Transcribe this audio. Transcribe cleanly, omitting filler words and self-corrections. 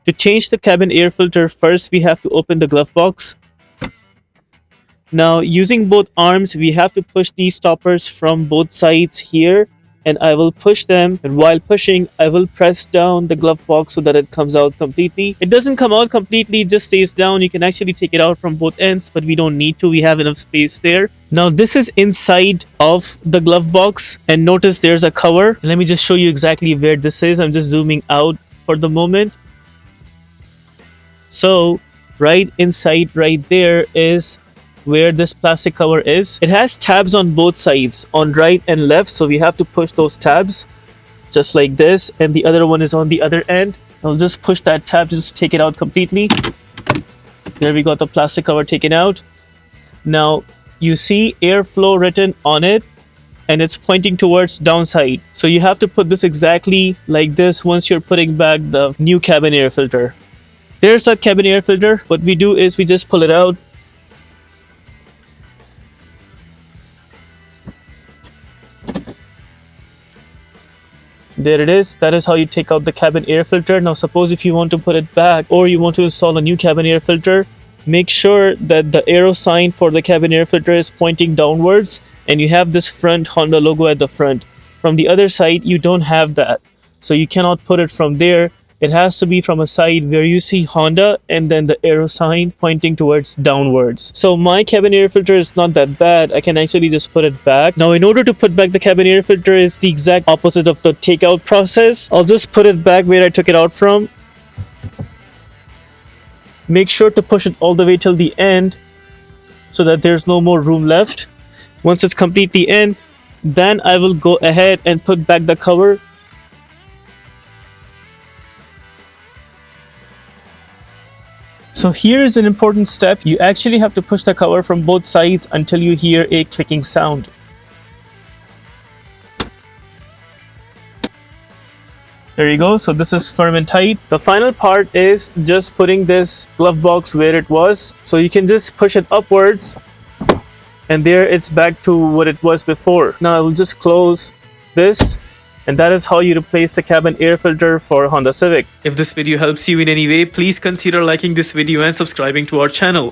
To change the cabin air filter, first we have to open the glove box. Now, using both arms, we have to push these stoppers from both sides here, and I will push them, and while pushing, I will press down the glove box so that it comes out completely. It doesn't come out completely, it just stays down. You can actually take it out from both ends, but we don't need to. We have enough space there. Now, this is inside of the glove box, and notice there's a cover. Let me just show you exactly where this is. I'm just zooming out for the moment. So, right inside right there is where this plastic cover is. It has tabs on both sides, on right and left, so we have to push those tabs just like this, and the other one is on the other end. I'll just push that tab to just take it out completely. There we got the plastic cover taken out. Now you see airflow written on it, and it's pointing towards downside, so you have to put this exactly like this once you're putting back the new cabin air filter. There's our cabin air filter. What we do is we just pull it out. There it is. That is how you take out the cabin air filter. Now suppose if you want to put it back, or you want to install a new cabin air filter, make sure that the arrow sign for the cabin air filter is pointing downwards, and you have this front Honda logo at the front. From the other side, you don't have that, so you cannot put it from there. It has to be from a side where you see Honda and then the arrow sign pointing towards downwards. So my cabin air filter is not that bad. I can actually just put it back. Now, in order to put back the cabin air filter, is the exact opposite of the takeout process. I'll just put it back where I took it out from. Make sure to push it all the way till the end so that there's no more room left. Once it's completely in, then I will go ahead and put back the cover. So here is an important step. You actually have to push the cover from both sides until you hear a clicking sound. There you go. So this is firm and tight. The final part is just putting this glove box where it was. So you can just push it upwards, and there it's back to what it was before. Now I will just close this. And that is how you replace the cabin air filter for Honda Civic. If this video helps you in any way, please consider liking this video and subscribing to our channel.